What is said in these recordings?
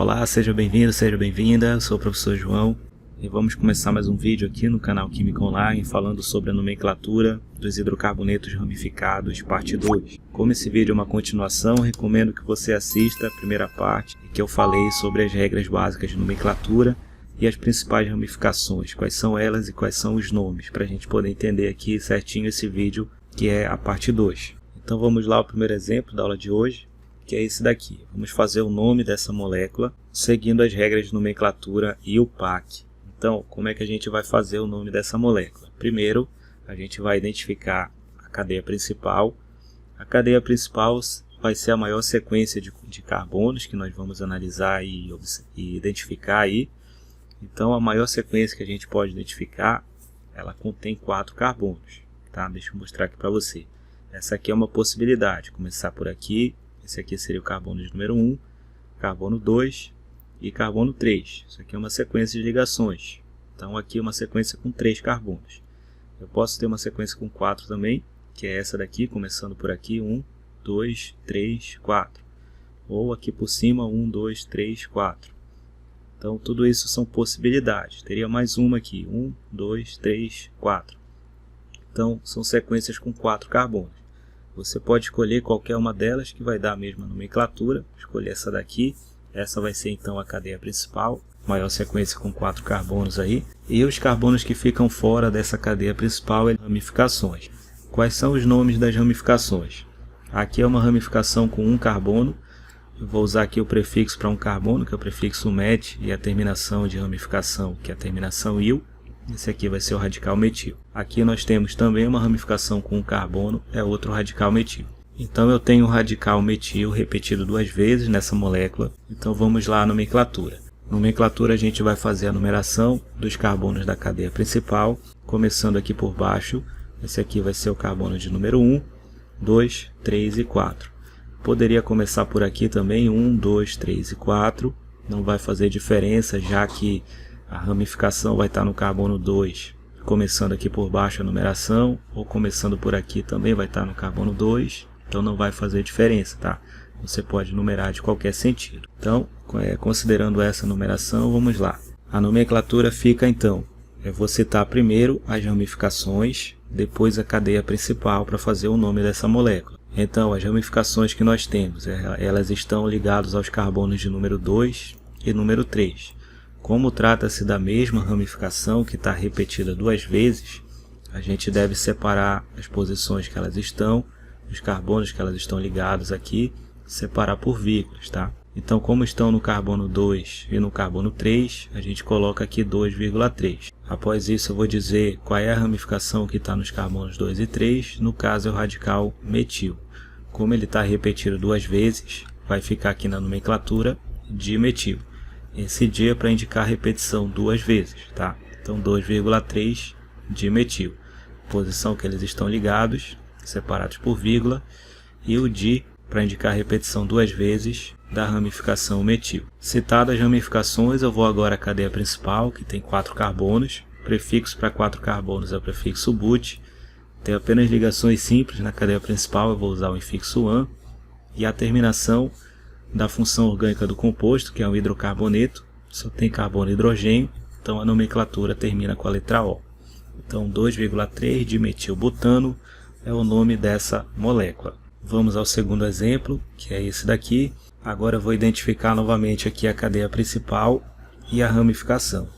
Olá, seja bem-vindo, seja bem-vinda, eu sou o professor João e vamos começar mais um vídeo aqui no canal Química Online falando sobre a nomenclatura dos hidrocarbonetos ramificados, parte 2. Como esse vídeo é uma continuação, recomendo que você assista a primeira parte em que eu falei sobre as regras básicas de nomenclatura e as principais ramificações, quais são elas e quais são os nomes, para a gente poder entender aqui certinho esse vídeo que é a parte 2. Então vamos lá ao primeiro exemplo da aula de hoje, que é esse daqui. Vamos fazer o nome dessa molécula seguindo as regras de nomenclatura IUPAC. Então, como é que a gente vai fazer o nome dessa molécula? Primeiro, a gente vai identificar a cadeia principal. A cadeia principal vai ser a maior sequência de carbonos que nós vamos analisar e identificar aí. Então, a maior sequência que a gente pode identificar, ela contém 4 carbonos. Tá? Deixa eu mostrar aqui para você. Essa aqui é uma possibilidade. Começar por aqui. Esse aqui seria o carbono de número 1, carbono 2 e carbono 3. Isso aqui é uma sequência de ligações. Então aqui é uma sequência com 3 carbonos. Eu posso ter uma sequência com 4 também, que é essa daqui, começando por aqui, 1, 2, 3, 4. Ou aqui por cima, 1, 2, 3, 4. Então tudo isso são possibilidades. Teria mais uma aqui, 1, 2, 3, 4. Então são sequências com 4 carbonos. Você pode escolher qualquer uma delas que vai dar a mesma nomenclatura. Escolher essa daqui. Essa vai ser então a cadeia principal. Maior sequência com 4 carbonos aí. E os carbonos que ficam fora dessa cadeia principal são ramificações. Quais são os nomes das ramificações? Aqui é uma ramificação com 1 carbono. Eu vou usar aqui o prefixo para 1 carbono, que é o prefixo MET, e a terminação de ramificação, que é a terminação IL. Esse aqui vai ser o radical metil. Aqui nós temos também uma ramificação com 1 carbono, é outro radical metil. Então eu tenho o radical metil repetido 2 vezes nessa molécula. Então vamos lá à nomenclatura. Nomenclatura, a gente vai fazer a numeração dos carbonos da cadeia principal, começando aqui por baixo. Esse aqui vai ser o carbono de número 1, 2, 3 e 4. Poderia começar por aqui também, 1, 2, 3 e 4. Não vai fazer diferença, já que a ramificação vai estar no carbono 2, começando aqui por baixo a numeração, ou começando por aqui também vai estar no carbono 2, então não vai fazer diferença, tá? Você pode numerar de qualquer sentido. Então, considerando essa numeração, vamos lá. A nomenclatura fica então, eu vou citar primeiro as ramificações, depois a cadeia principal para fazer o nome dessa molécula. Então, as ramificações que nós temos, elas estão ligadas aos carbonos de número 2 e número 3. Como trata-se da mesma ramificação que está repetida 2 vezes, a gente deve separar as posições que elas estão, os carbonos que elas estão ligados aqui, separar por vírgulas, tá? Então, como estão no carbono 2 e no carbono 3, a gente coloca aqui 2,3. Após isso, eu vou dizer qual é a ramificação que está nos carbonos 2 e 3, no caso é o radical metil. Como ele está repetido 2 vezes, vai ficar aqui na nomenclatura dimetil. Esse D é para indicar a repetição 2 vezes, tá? Então 2,3 dimetil. Posição que eles estão ligados, separados por vírgula, e o di para indicar a repetição 2 vezes da ramificação metil. Citadas as ramificações, eu vou agora à cadeia principal, que tem 4 carbonos. O prefixo para 4 carbonos é o prefixo but. Tem apenas ligações simples na cadeia principal, eu vou usar o infixo an. E a terminação da função orgânica do composto, que é um hidrocarboneto, só tem carbono e hidrogênio, então a nomenclatura termina com a letra O. Então 2,3 dimetilbutano é o nome dessa molécula. Vamos ao segundo exemplo, que é esse daqui. Agora eu vou identificar novamente aqui a cadeia principal e a ramificação.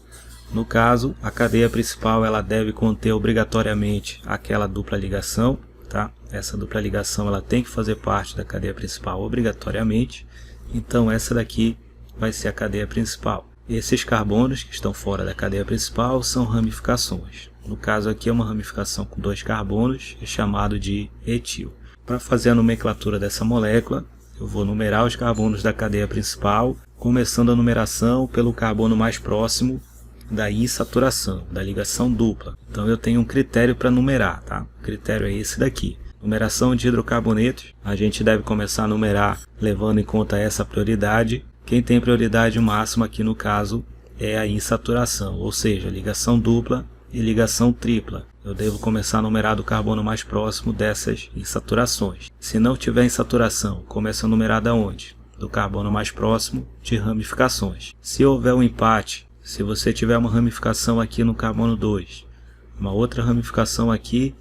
No caso, a cadeia principal ela deve conter obrigatoriamente aquela dupla ligação, tá? Essa dupla ligação ela tem que fazer parte da cadeia principal obrigatoriamente. Então essa daqui vai ser a cadeia principal. Esses carbonos que estão fora da cadeia principal são ramificações. No caso aqui é uma ramificação com 2 carbonos, é chamado de etil. Para fazer a nomenclatura dessa molécula, eu vou numerar os carbonos da cadeia principal, começando a numeração pelo carbono mais próximo da insaturação, da ligação dupla. Então eu tenho um critério para numerar, tá? O critério é esse daqui. Numeração de hidrocarbonetos, a gente deve começar a numerar levando em conta essa prioridade. Quem tem prioridade máxima aqui no caso é a insaturação, ou seja, ligação dupla e ligação tripla. Eu devo começar a numerar do carbono mais próximo dessas insaturações. Se não tiver insaturação, começa a numerar da onde? do carbono mais próximo de ramificações. Se houver um empate, se você tiver uma ramificação aqui no carbono 2, uma outra ramificação aqui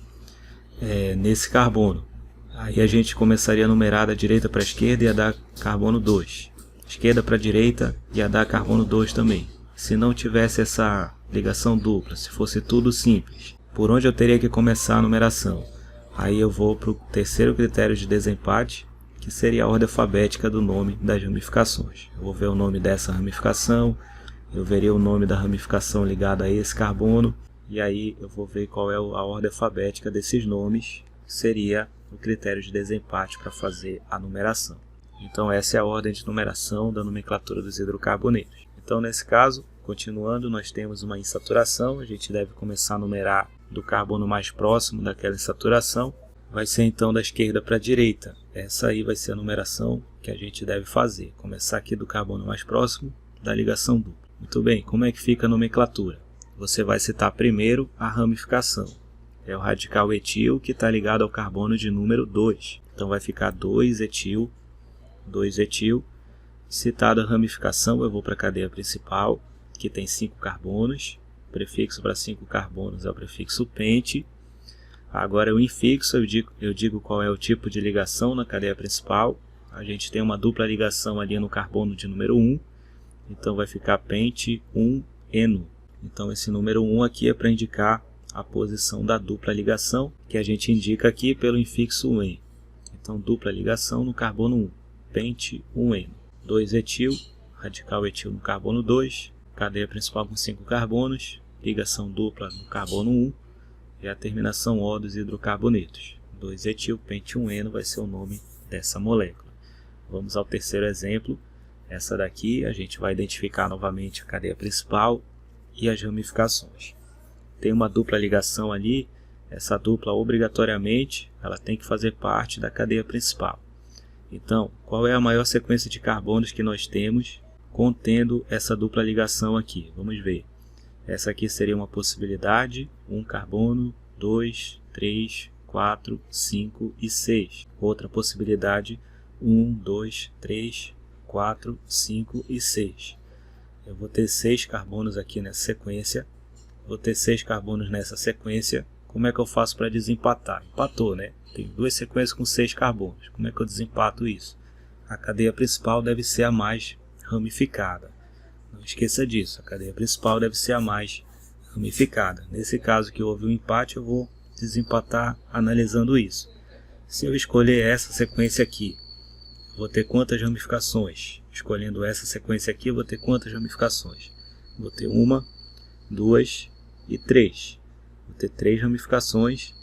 nesse carbono, aí a gente começaria a numerar da direita para a esquerda e ia dar carbono 2. Esquerda para a direita ia dar carbono 2 também. Se não tivesse essa ligação dupla, se fosse tudo simples, por onde eu teria que começar a numeração? Aí eu vou para o terceiro critério de desempate, que seria a ordem alfabética do nome das ramificações. Eu vou ver o nome dessa ramificação, eu veria o nome da ramificação ligada a esse carbono, e aí eu vou ver qual é a ordem alfabética desses nomes, que seria o critério de desempate para fazer a numeração. Então essa é a ordem de numeração da nomenclatura dos hidrocarbonetos. Então nesse caso, continuando, nós temos uma insaturação, a gente deve começar a numerar do carbono mais próximo daquela insaturação, vai ser então da esquerda para a direita. Essa aí vai ser a numeração que a gente deve fazer, começar aqui do carbono mais próximo da ligação dupla. Muito bem, como é que fica a nomenclatura? Você vai citar primeiro a ramificação, é o radical etil que está ligado ao carbono de número 2, então vai ficar 2-etil, 2-etil. Citada a ramificação, eu vou para a cadeia principal, que tem 5 carbonos. O prefixo para 5 carbonos é o prefixo pente. Agora o infixo, eu digo qual é o tipo de ligação na cadeia principal. A gente tem uma dupla ligação ali no carbono de número 1. Então vai ficar pente 1-eno. Então esse número 1 aqui é para indicar a posição da dupla ligação, que a gente indica aqui pelo infixo en. Então dupla ligação no carbono 1, pente 1-eno. 2-etil, radical etil no carbono 2, cadeia principal com 5 carbonos, ligação dupla no carbono 1 e a terminação O dos hidrocarbonetos. 2-etil, pente 1-eno vai ser o nome dessa molécula. Vamos ao terceiro exemplo. Essa daqui a gente vai identificar novamente a cadeia principal e as ramificações. Tem uma dupla ligação ali, essa dupla obrigatoriamente ela tem que fazer parte da cadeia principal. Então, qual é a maior sequência de carbonos que nós temos contendo essa dupla ligação aqui? Vamos ver. Essa aqui seria uma possibilidade, 1 carbono, 2, 3, 4, 5 e 6. Outra possibilidade, 1, 2, 3, 4, 5 e 6. Eu vou ter 6 carbonos aqui nessa sequência. Vou ter 6 carbonos nessa sequência. Como é que eu faço para desempatar? Empatou, né? Tenho 2 sequências com 6 carbonos. Como é que eu desempato isso? A cadeia principal deve ser a mais ramificada. Não esqueça disso, a cadeia principal deve ser a mais ramificada. Nesse caso que houve um empate, eu vou desempatar analisando isso. Se eu escolher essa sequência aqui, vou ter quantas ramificações? Escolhendo essa sequência aqui, eu vou ter quantas ramificações? Vou ter 1, 2 e 3. Vou ter 3 ramificações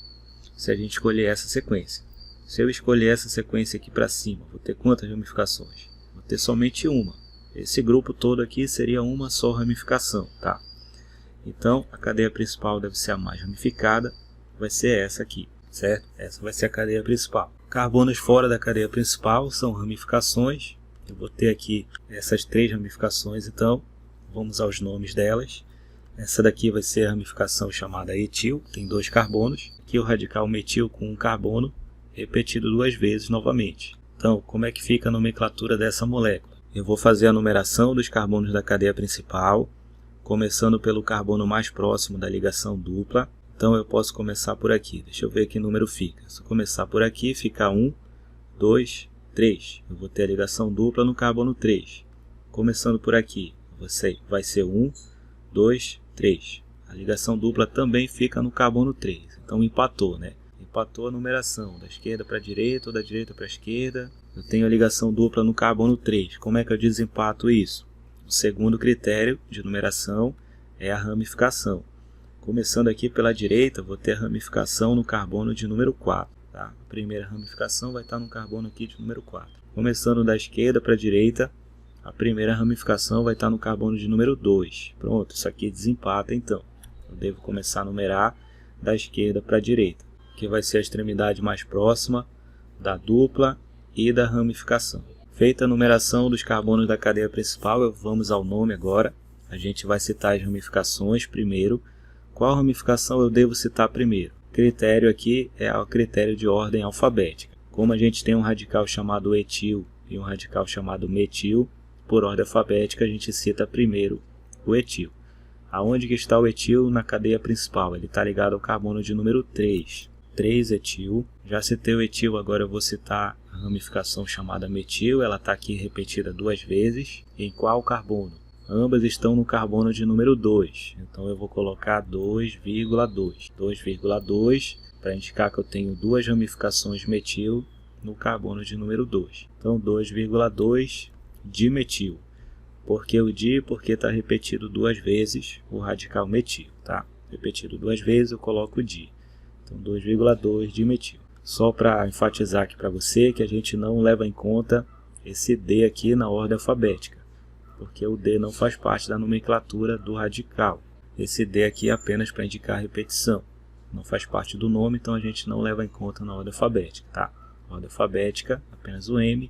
se a gente escolher essa sequência. Se eu escolher essa sequência aqui para cima, vou ter quantas ramificações? Vou ter somente uma. Esse grupo todo aqui seria uma só ramificação, tá? Então, a cadeia principal deve ser a mais ramificada, vai ser essa aqui, certo? Essa vai ser a cadeia principal. Carbonos fora da cadeia principal são ramificações. Eu vou ter aqui essas 3 ramificações, então, vamos aos nomes delas. Essa daqui vai ser a ramificação chamada etil, tem 2 carbonos. Aqui o radical metil com 1 carbono, repetido 2 vezes novamente. Então, como é que fica a nomenclatura dessa molécula? Eu vou fazer a numeração dos carbonos da cadeia principal, começando pelo carbono mais próximo da ligação dupla. Então eu posso começar por aqui. Deixa eu ver que número fica. Se eu começar por aqui, fica 1, 2, 3. Eu vou ter a ligação dupla no carbono 3. Começando por aqui, vai ser 1, 2, 3. A ligação dupla também fica no carbono 3. Então empatou, né? Empatou a numeração, da esquerda para a direita ou da direita para a esquerda. Eu tenho a ligação dupla no carbono 3. Como é que eu desempato isso? O segundo critério de numeração é a ramificação. Começando aqui pela direita, vou ter a ramificação no carbono de número 4. Tá? A primeira ramificação vai estar no carbono aqui de número 4. Começando da esquerda para a direita, a primeira ramificação vai estar no carbono de número 2. Pronto, isso aqui desempata então. Eu devo começar a numerar da esquerda para a direita, que vai ser a extremidade mais próxima da dupla e da ramificação. Feita a numeração dos carbonos da cadeia principal, vamos ao nome agora. A gente vai citar as ramificações primeiro. Qual ramificação eu devo citar primeiro? O critério aqui é o critério de ordem alfabética. Como a gente tem um radical chamado etil e um radical chamado metil. Por ordem alfabética, a gente cita primeiro o etil. Aonde que está o etil na cadeia principal? Ele está ligado ao carbono de número 3. 3-etil. Já citei o etil, agora eu vou citar a ramificação chamada metil. Ela está aqui repetida 2 vezes. Em qual carbono? Ambas estão no carbono de número 2. Então eu vou colocar 2,2. 2,2 para indicar que eu tenho 2 ramificações metil no carbono de número 2. Então 2,2 dimetil. Por que o di? Porque está repetido 2 vezes o radical metil. Tá? Repetido 2 vezes eu coloco o di. Então 2,2 dimetil. Só para enfatizar aqui para você que a gente não leva em conta esse D aqui na ordem alfabética, porque o D não faz parte da nomenclatura do radical. Esse D aqui é apenas para indicar a repetição. Não faz parte do nome, então a gente não leva em conta na ordem alfabética. Tá? Na ordem alfabética, apenas o M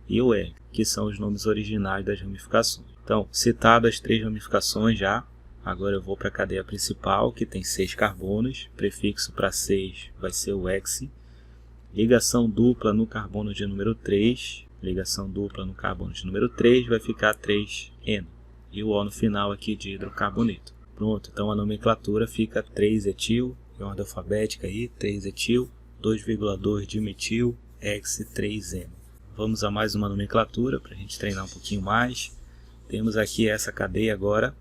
e o R, que são os nomes originais das ramificações. Então, citado as 3 ramificações já, agora eu vou para a cadeia principal, que tem 6 carbonos. Prefixo para 6 vai ser o hex. Ligação dupla no carbono de número 3. Ligação dupla no carbono de número 3 vai ficar 3N. E o O no final aqui de hidrocarboneto. Pronto, então a nomenclatura fica 3-etil, em ordem alfabética aí, 3-etil, 2,2 dimetil, hex 3N. Vamos a mais uma nomenclatura para a gente treinar um pouquinho mais. Temos aqui essa cadeia agora.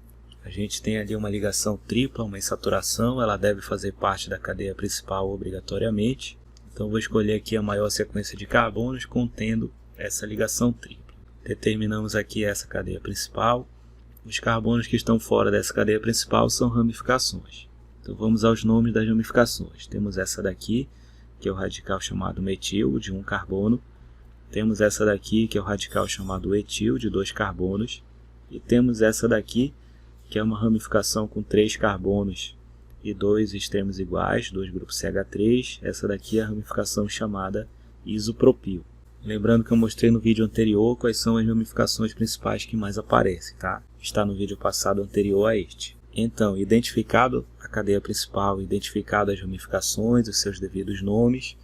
A gente tem ali uma ligação tripla, uma insaturação. Ela deve fazer parte da cadeia principal obrigatoriamente. Então vou escolher aqui a maior sequência de carbonos contendo essa ligação tripla. Determinamos aqui essa cadeia principal. Os carbonos que estão fora dessa cadeia principal são ramificações. Então vamos aos nomes das ramificações. Temos essa daqui, que é o radical chamado metil, de 1 carbono. Temos essa daqui, que é o radical chamado etil, de 2 carbonos. E temos essa daqui, que é uma ramificação com 3 carbonos e 2 extremos iguais, 2 grupos CH3. Essa daqui é a ramificação chamada isopropil. Lembrando que eu mostrei no vídeo anterior quais são as ramificações principais que mais aparecem, tá? Está no vídeo passado anterior a este. Então, identificado a cadeia principal, identificado as ramificações, os seus devidos nomes,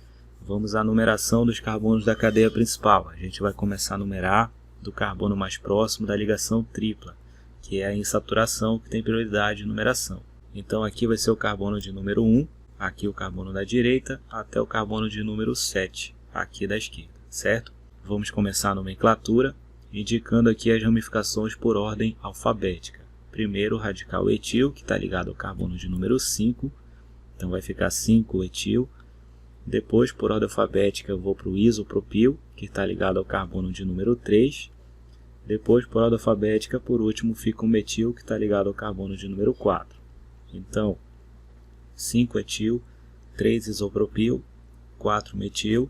vamos à numeração dos carbonos da cadeia principal. A gente vai começar a numerar do carbono mais próximo da ligação tripla, que é a insaturação, que tem prioridade de numeração. Então aqui vai ser o carbono de número 1, aqui o carbono da direita, até o carbono de número 7, aqui da esquerda, certo? Vamos começar a nomenclatura, indicando aqui as ramificações por ordem alfabética. Primeiro o radical etil, que está ligado ao carbono de número 5, então vai ficar 5-etil. Depois, por ordem alfabética, eu vou para o isopropil, que está ligado ao carbono de número 3. Depois, por ordem alfabética, por último, fica o metil, que está ligado ao carbono de número 4. Então, 5-etil, 3-isopropil, 4-metil.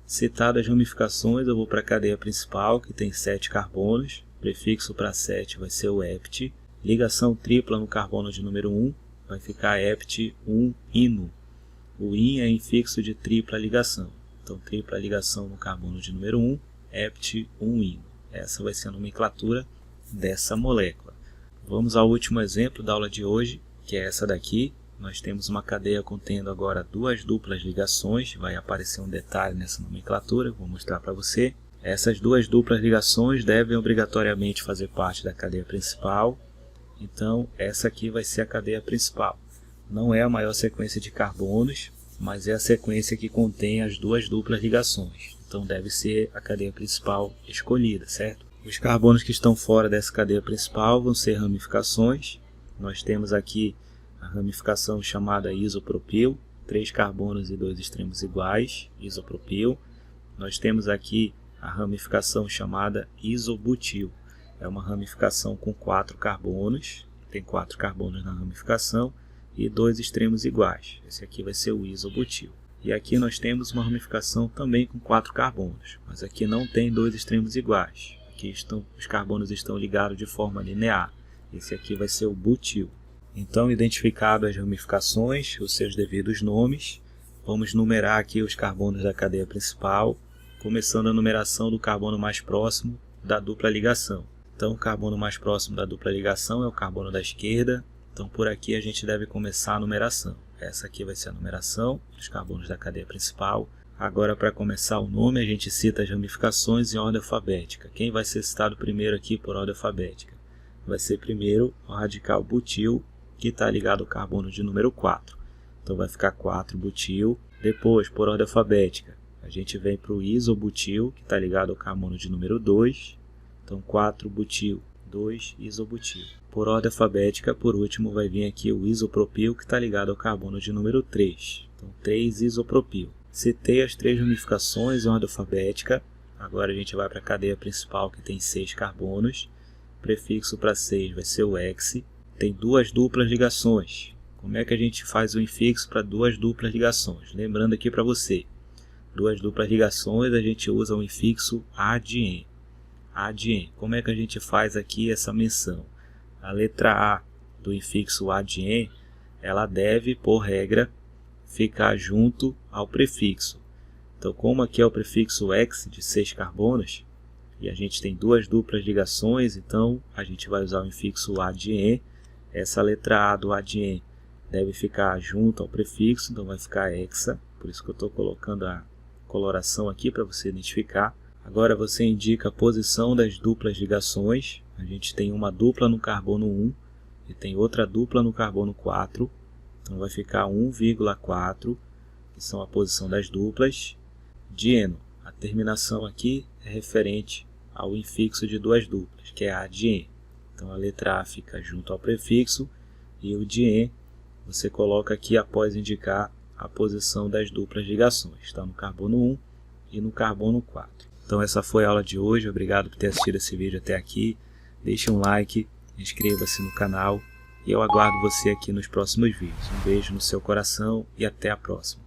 Citadas as ramificações, eu vou para a cadeia principal, que tem 7 carbonos. Prefixo para 7 vai ser o hept. Ligação tripla no carbono de número 1 vai ficar hept 1-ino. O in é infixo de tripla ligação. Então, tripla ligação no carbono de número 1, hept 1-ino. Essa vai ser a nomenclatura dessa molécula. Vamos ao último exemplo da aula de hoje, que é essa daqui. Nós temos uma cadeia contendo agora 2 duplas ligações. Vai aparecer um detalhe nessa nomenclatura, vou mostrar para você. Essas 2 duplas ligações devem obrigatoriamente fazer parte da cadeia principal. Então, essa aqui vai ser a cadeia principal. Não é a maior sequência de carbonos, mas é a sequência que contém as 2 duplas ligações. Então deve ser a cadeia principal escolhida, certo? Os carbonos que estão fora dessa cadeia principal vão ser ramificações. Nós temos aqui a ramificação chamada isopropil, 3 carbonos e 2 extremos iguais, isopropil. Nós temos aqui a ramificação chamada isobutil. É uma ramificação com 4 carbonos, tem 4 carbonos na ramificação e 2 extremos iguais. Esse aqui vai ser o isobutil. E aqui nós temos uma ramificação também com 4 carbonos, mas aqui não tem 2 extremos iguais. Aqui os carbonos estão ligados de forma linear. Esse aqui vai ser o butil. Então, identificado as ramificações, os seus devidos nomes, vamos numerar aqui os carbonos da cadeia principal, começando a numeração do carbono mais próximo da dupla ligação. Então, o carbono mais próximo da dupla ligação é o carbono da esquerda. Então, por aqui a gente deve começar a numeração. Essa aqui vai ser a numeração dos carbonos da cadeia principal. Agora, para começar o nome, a gente cita as ramificações em ordem alfabética. Quem vai ser citado primeiro aqui por ordem alfabética? Vai ser primeiro o radical butil, que está ligado ao carbono de número 4. Então vai ficar 4-butil. Depois, por ordem alfabética, a gente vem para o isobutil, que está ligado ao carbono de número 2. Então 4-butil, 2-isobutil. Por ordem alfabética, por último, vai vir aqui o isopropil, que está ligado ao carbono de número 3. Então 3-isopropil. Citei as 3 ramificações em ordem alfabética. Agora a gente vai para a cadeia principal, que tem 6 carbonos. O prefixo para 6 vai ser o hex. Tem 2 duplas ligações. Como é que a gente faz o infixo para 2 duplas ligações? Lembrando aqui para você, 2 duplas ligações a gente usa o infixo ADN. ADN. Como é que a gente faz aqui essa menção? A letra A do infixo ADN, ela deve, por regra, ficar junto ao prefixo. Então, como aqui é o prefixo hex de 6 carbonos, e a gente tem 2 duplas ligações, então a gente vai usar o infixo ADN. Essa letra A do ADN deve ficar junto ao prefixo, então vai ficar hexa, por isso que eu estou colocando a coloração aqui para você identificar. Agora você indica a posição das duplas ligações. A gente tem uma dupla no carbono 1 e tem outra dupla no carbono 4. Então vai ficar 1,4, que são a posição das duplas. Dieno, a terminação aqui é referente ao infixo de 2 duplas, que é ADN. Então a letra A fica junto ao prefixo e o dien você coloca aqui após indicar a posição das duplas ligações. Está no carbono 1 e no carbono 4. Então essa foi a aula de hoje. Obrigado por ter assistido esse vídeo até aqui. Deixe um like, inscreva-se no canal. E eu aguardo você aqui nos próximos vídeos. Um beijo no seu coração e até a próxima.